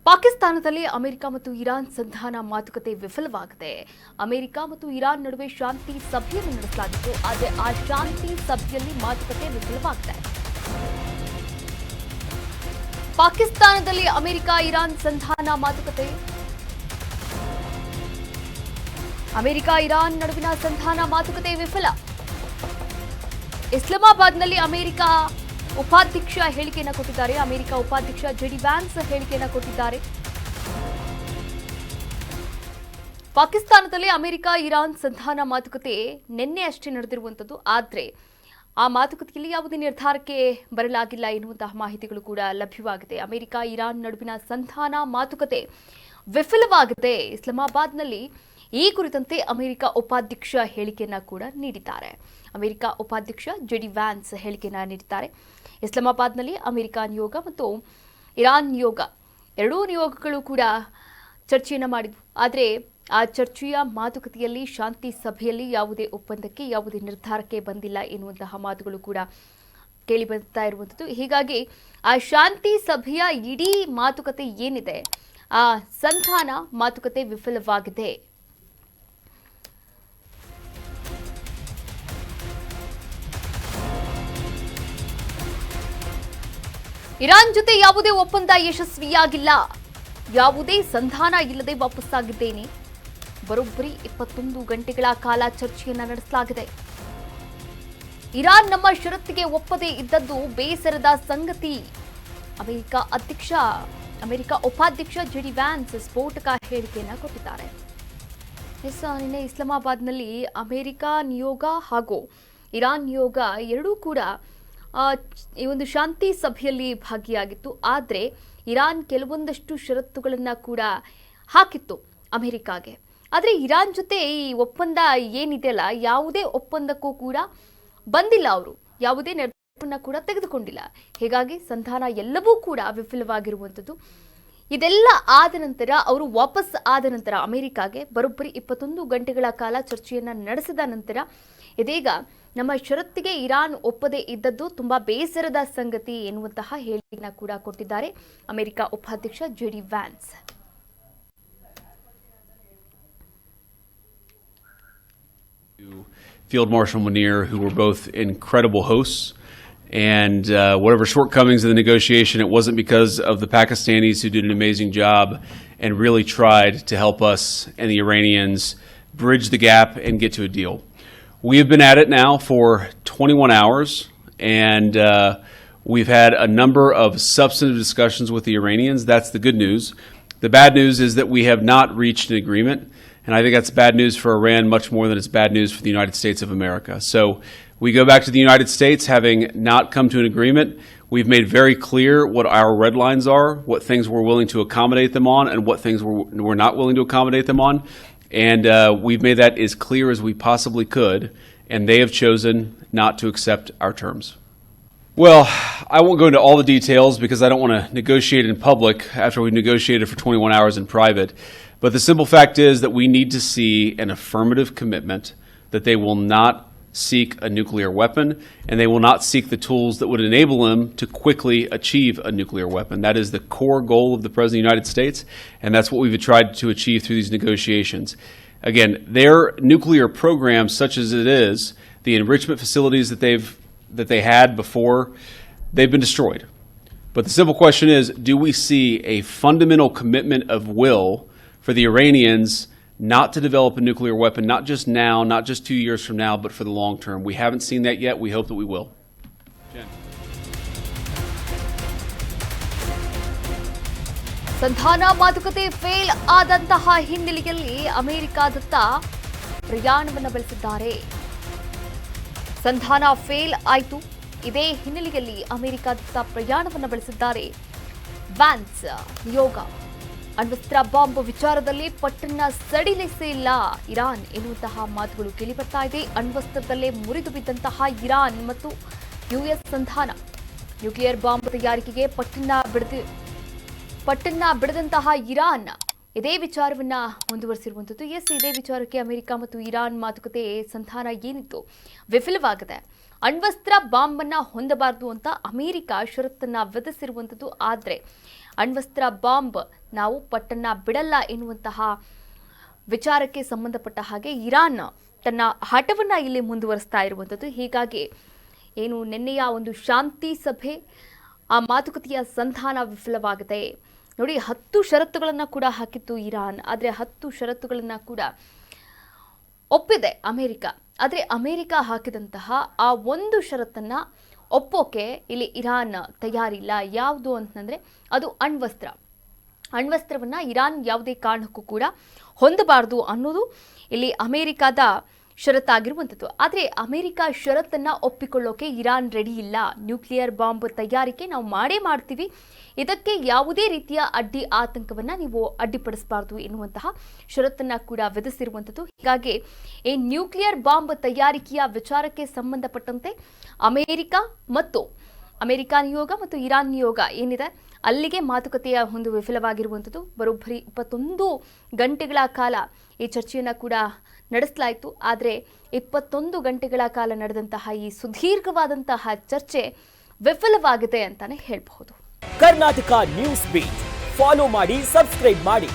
ಪಾಕಿಸ್ತಾನದಲ್ಲಿ ಅಮೆರಿಕ ಮತ್ತು ಇರಾನ್ ಸಂಧಾನ ಮಾತುಕತೆ ವಿಫಲವಾಗಿದೆ. ಅಮೆರಿಕ ಮತ್ತು ಇರಾನ್ ನಡುವೆ ಶಾಂತಿ ಸಭೆಯನ್ನು ನಡೆಸಲಾಗಿತ್ತು. ಆದರೆ ಆ ಶಾಂತಿ ಸಭೆಯಲ್ಲಿ ಮಾತುಕತೆ ವಿಫಲವಾಗಿದೆ. ಪಾಕಿಸ್ತಾನದಲ್ಲಿ ಅಮೆರಿಕ ಇರಾನ್ ಸಂಧಾನ ಮಾತುಕತೆ. ಅಮೆರಿಕ ಇರಾನ್ ನಡುವಿನ ಸಂಧಾನ ಮಾತುಕತೆ ವಿಫಲ. ಇಸ್ಲಾಮಾಬಾದ್ನಲ್ಲಿ ಅಮೆರಿಕ ಉಪಾಧ್ಯಕ್ಷ ಹೇಳಿಕೆಯನ್ನು ಕೊಟ್ಟಿದ್ದಾರೆ. ಅಮೆರಿಕ ಉಪಾಧ್ಯಕ್ಷ ಜೆಡಿ ವ್ಯಾನ್ಸ್ ಹೇಳಿಕೆಯನ್ನು ಕೊಟ್ಟಿದ್ದಾರೆ. ಪಾಕಿಸ್ತಾನದಲ್ಲಿ ಅಮೆರಿಕ ಇರಾನ್ ಸಂಧಾನ ಮಾತುಕತೆ ನಿನ್ನೆ ಅಷ್ಟೇ ನಡೆದಿರುವಂತದ್ದು. ಆದರೆ ಆ ಮಾತುಕತೆಯಲ್ಲಿ ಯಾವುದೇ ನಿರ್ಧಾರಕ್ಕೆ ಬರಲಾಗಿಲ್ಲ ಎನ್ನುವಂತಹ ಮಾಹಿತಿಗಳು ಕೂಡ ಲಭ್ಯವಾಗಿದೆ. ಅಮೆರಿಕ ಇರಾನ್ ನಡುವಿನ ಸಂಧಾನ ಮಾತುಕತೆ ವಿಫಲವಾಗಿದೆ. ಇಸ್ಲಾಮಾಬಾದ್ನಲ್ಲಿ ಈ ಕುರಿತಂತೆ ಅಮೆರಿಕ ಉಪಾಧ್ಯಕ್ಷ ಹೇಳಿಕೆಯನ್ನ ಕೂಡ ನೀಡಿದ್ದಾರೆ. ಅಮೆರಿಕ ಉಪಾಧ್ಯಕ್ಷ ಜೆಡಿ ವ್ಯಾನ್ಸ್ ಹೇಳಿಕೆಯನ್ನ ನೀಡಿದ್ದಾರೆ. ಇಸ್ಲಾಮಾಬಾದ್ನಲ್ಲಿ ಅಮೆರಿಕ ನಿಯೋಗ ಮತ್ತು ಇರಾನ್ ನಿಯೋಗ ಎರಡೂ ನಿಯೋಗಗಳು ಕೂಡ ಚರ್ಚೆಯನ್ನು ಮಾಡಿದ್ವು. ಆದರೆ ಆ ಚರ್ಚೆಯ ಮಾತುಕತೆಯಲ್ಲಿ ಶಾಂತಿ ಸಭೆಯಲ್ಲಿ ಯಾವುದೇ ಒಪ್ಪಂದಕ್ಕೆ ಯಾವುದೇ ನಿರ್ಧಾರಕ್ಕೆ ಬಂದಿಲ್ಲ ಎನ್ನುವಂತಹ ಮಾತುಗಳು ಕೂಡ ಕೇಳಿ ಬರ್ತಾ ಇರುವಂಥದ್ದು. ಹೀಗಾಗಿ ಆ ಶಾಂತಿ ಸಭೆಯ ಇಡೀ ಮಾತುಕತೆ ಏನಿದೆ, ಆ ಸಂಧಾನ ಮಾತುಕತೆ ವಿಫಲವಾಗಿದೆ. ಇರಾನ್ ಜೊತೆ ಯಾವುದೇ ಒಪ್ಪಂದ ಯಶಸ್ವಿಯಾಗಿಲ್ಲ. ಯಾವುದೇ ಸಂಧಾನ ಇಲ್ಲದೆ ವಾಪಸ್ಸಾಗಿದ್ದೇನೆ. ಬರೋಬ್ಬರಿ 21 ಗಂಟೆಗಳ ಕಾಲ ಚರ್ಚೆಯನ್ನ ನಡೆಸಲಾಗಿದೆ. ಇರಾನ್ ನಮ್ಮ ಷರತ್ತಿಗೆ ಒಪ್ಪದೇ ಇದ್ದದ್ದು ಬೇಸರದ ಸಂಗತಿ. ಅಮೆರಿಕ ಉಪಾಧ್ಯಕ್ಷ ಜೆಡಿ ವ್ಯಾನ್ಸ್ ಸ್ಫೋಟಕ ಹೇಳಿಕೆಯನ್ನ ಕೊಟ್ಟಿದ್ದಾರೆ. ನಿನ್ನೆ ಇಸ್ಲಾಮಾಬಾದ್ನಲ್ಲಿ ಅಮೆರಿಕ ನಿಯೋಗ ಹಾಗೂ ಇರಾನ್ ನಿಯೋಗ ಎರಡೂ ಕೂಡ ಈ ಒಂದು ಶಾಂತಿ ಸಭೆಯಲ್ಲಿ ಭಾಗಿಯಾಗಿತ್ತು. ಆದರೆ ಇರಾನ್ ಕೆಲವೊಂದಷ್ಟು ಷರತ್ತುಗಳನ್ನು ಕೂಡ ಹಾಕಿತ್ತು ಅಮೆರಿಕಾಗೆ. ಆದರೆ ಇರಾನ್ ಜೊತೆ ಈ ಒಪ್ಪಂದ ಏನಿದೆಯಲ್ಲ, ಯಾವುದೇ ಒಪ್ಪಂದಕ್ಕೂ ಕೂಡ ಬಂದಿಲ್ಲ. ಅವರು ಯಾವುದೇ ನಿರ್ಧಾರವನ್ನು ಕೂಡ ತೆಗೆದುಕೊಂಡಿಲ್ಲ. ಹೀಗಾಗಿ ಸಂಧಾನ ಎಲ್ಲವೂ ಕೂಡ ವಿಫಲವಾಗಿರುವಂಥದ್ದು. ಇದೆಲ್ಲ ಆದ ನಂತರ ಅವರು ವಾಪಸ್ ಆದ ನಂತರ ಅಮೆರಿಕಾಗೆ ಬರೋಬ್ಬರಿ 21 ಗಂಟೆಗಳ ಕಾಲ ಚರ್ಚೆಯನ್ನು ನಡೆಸಿದ ನಂತರ ಇದೀಗ ನಮ್ಮ ಷರತ್ತಿಗೆ ಇರಾನ್ ಒಪ್ಪದೇ ಇದ್ದದ್ದು ತುಂಬಾ ಬೇಸರದ ಸಂಗತಿ ಎನ್ನುವಂತಹ ಹೇಳಿಕೆಯನ್ನು ಕೂಡ ಕೊಟ್ಟಿದ್ದಾರೆ ಅಮೆರಿಕ ಉಪಾಧ್ಯಕ್ಷ JD wands. Field Marshal Munir, who were both incredible hosts, and whatever shortcomings in the negotiation, it wasn't because of the Pakistanis, who did an amazing job and really tried to help us and the Iranians bridge the gap and get to a deal. We have been at it now for 21 hours, and we've had a number of substantive discussions with the Iranians. That's the good news. The bad news is that we have not reached an agreement, and I think that's bad news for Iran much more than it's bad news for the United States of America. So we go back to the United States having not come to an agreement. We've made very clear what our red lines are, what things we're willing to accommodate them on, and what things we're not willing to accommodate them on. And we've made that as clear as we possibly could, and they have chosen not to accept our terms. Well, I won't go into all the details because I don't want to negotiate in public after we've negotiated for 21 hours in private. But the simple fact is that we need to see an affirmative commitment that they will not seek a nuclear weapon, and they will not seek the tools that would enable them to quickly achieve a nuclear weapon. That is the core goal of the President of the United States, and that's what we've tried to achieve through these negotiations. Again, their nuclear program, such as it is, the enrichment facilities that they had before, they've been destroyed. But the simple question is, do we see a fundamental commitment of will for the Iranians not to develop a nuclear weapon, not just now, not just 2 years from now, but for the long term? We haven't seen that yet. We hope that we will. Jen. ಸಂಧಾನ ಮಾತುಕತೆ fail ಆದಂತಹ ಹಿನ್ನೆಲೆಯಲ್ಲಿ ಅಮೆರಿಕದತ್ತ ಪ್ರಯಾಣವನ್ನು ಬೆಳೆಸಿದ್ದಾರೆ. ಸಂಧಾನ fail ಆಯಿತು. ಇದೇ ಹಿನ್ನೆಲೆಯಲ್ಲಿ ಅಮೆರಿಕದತ್ತ ಪ್ರಯಾಣವನ್ನು ಬೆಳೆಸಿದ್ದಾರೆ ವ್ಯಾನ್ಸ್ ನಿಯೋಗ. ಅಣ್ವಸ್ತ್ರ ಬಾಂಬ್ ವಿಚಾರದಲ್ಲಿ ಪಟ್ಟನ್ನ ಸಡಿಲಿಸಿಲ್ಲ ಇರಾನ್ ಎನ್ನುವಂತಹ ಮಾತುಗಳು ಕೇಳಿಬರ್ತಾ ಇದೆ. ಅಣ್ವಸ್ತ್ರದಲ್ಲೇ ಮುರಿದು ಬಿದ್ದಂತಹ ಇರಾನ್ ಮತ್ತು ಯುಎಸ್ ಸಂಧಾನ. ನ್ಯೂಕ್ಲಿಯರ್ ಬಾಂಬ್ ತಯಾರಿಕೆಗೆ ಪಟ್ಟನ್ನ ಬಿಡದಂತಹ ಇರಾನ್ ಇದೇ ವಿಚಾರವನ್ನ ಮುಂದುವರಿಸಿರುವಂಥದ್ದು. ಇದೇ ವಿಚಾರಕ್ಕೆ ಅಮೆರಿಕ ಮತ್ತು ಇರಾನ್ ಮಾತುಕತೆ ಸಂಧಾನ ಏನಿತ್ತು ವಿಫಲವಾಗಿದೆ. ಅಣ್ವಸ್ತ್ರ ಬಾಂಬ್ ಅನ್ನ ಹೊಂದಬಾರದು ಅಂತ ಅಮೆರಿಕ ಷರತ್ತನ್ನ ವಿಧಿಸಿರುವಂಥದ್ದು. ಆದರೆ ಅಣ್ವಸ್ತ್ರ ಬಾಂಬ್ ನಾವು ಪಟ್ಟನ್ನ ಬಿಡಲ್ಲ ಎನ್ನುವಂತಹ ವಿಚಾರಕ್ಕೆ ಸಂಬಂಧಪಟ್ಟ ಹಾಗೆ ಇರಾನ್ ತನ್ನ ಹಠವನ್ನು ಇಲ್ಲಿ ಮುಂದುವರಿಸ್ತಾ ಇರುವಂಥದ್ದು. ಹೀಗಾಗಿ ಏನು ನಿನ್ನೆಯ ಒಂದು ಶಾಂತಿ ಸಭೆ, ಆ ಮಾತುಕತೆಯ ಸಂಧಾನ ವಿಫಲವಾಗಿದೆ. ನೋಡಿ, 10 ಷರತ್ತುಗಳನ್ನು ಕೂಡ ಹಾಕಿತ್ತು ಇರಾನ್. ಆದರೆ 10 ಷರತ್ತುಗಳನ್ನು ಕೂಡ ಒಪ್ಪಿದೆ ಅಮೆರಿಕ. ಆದರೆ ಅಮೆರಿಕ ಹಾಕಿದಂತಹ ಆ ಒಂದು ಷರತ್ತನ್ನು ಒಪ್ಪೋಕೆ ಇಲ್ಲಿ ಇರಾನ್ ತಯಾರಿಲ್ಲ. ಯಾವುದು ಅಂತಂದರೆ ಅದು ಅಣ್ವಸ್ತ್ರವನ್ನು ಇರಾನ್ ಯಾವುದೇ ಕಾರಣಕ್ಕೂ ಕೂಡ ಹೊಂದಬಾರದು ಅನ್ನೋದು ಇಲ್ಲಿ ಅಮೆರಿಕದ ಷರತ್ತಾಗಿರುವಂಥದ್ದು. ಆದರೆ ಅಮೆರಿಕ ಷರತ್ತನ್ನು ಒಪ್ಪಿಕೊಳ್ಳೋಕೆ ಇರಾನ್ ರೆಡಿ ಇಲ್ಲ. ನ್ಯೂಕ್ಲಿಯರ್ ಬಾಂಬ್ ತಯಾರಿಕೆ ನಾವು ಮಾಡೇ ಮಾಡ್ತೀವಿ, ಇದಕ್ಕೆ ಯಾವುದೇ ರೀತಿಯ ಆತಂಕವನ್ನು ನೀವು ಅಡ್ಡಿಪಡಿಸಬಾರ್ದು ಎನ್ನುವಂತಹ ಷರತ್ತನ್ನು ಕೂಡ ವಿಧಿಸಿರುವಂಥದ್ದು. ಹೀಗಾಗಿ ಈ ನ್ಯೂಕ್ಲಿಯರ್ ಬಾಂಬ್ ತಯಾರಿಕೆಯ ವಿಚಾರಕ್ಕೆ ಸಂಬಂಧಪಟ್ಟಂತೆ ಅಮೆರಿಕ ನಿಯೋಗ ಮತ್ತು ಇರಾನ್ ನಿಯೋಗ ಏನಿದೆ ಅಲ್ಲಿಗೆ ಮಾತುಕತೆಯ ಒಂದು ವಿಫಲವಾಗಿರುವಂಥದ್ದು. ಬರೋಬ್ಬರಿ 21 ಗಂಟೆಗಳ ಕಾಲ ಈ ಚರ್ಚೆಯನ್ನು ಕೂಡ ನಡೆಸಲಾಯಿತು. ಆದರೆ 21 ಗಂಟೆಗಳ ಕಾಲ ನಡೆದಂತಹ ಈ ಸುದೀರ್ಘವಾದಂತಹ ಚರ್ಚೆ ವಿಫಲವಾಗಿದೆ ಅಂತಾನೆ ಹೇಳಬಹುದು. ಕರ್ನಾಟಕ ನ್ಯೂಸ್ ಬೀಟ್ ಫಾಲೋ ಮಾಡಿ, ಸಬ್ಸ್ಕ್ರೈಬ್ ಮಾಡಿ.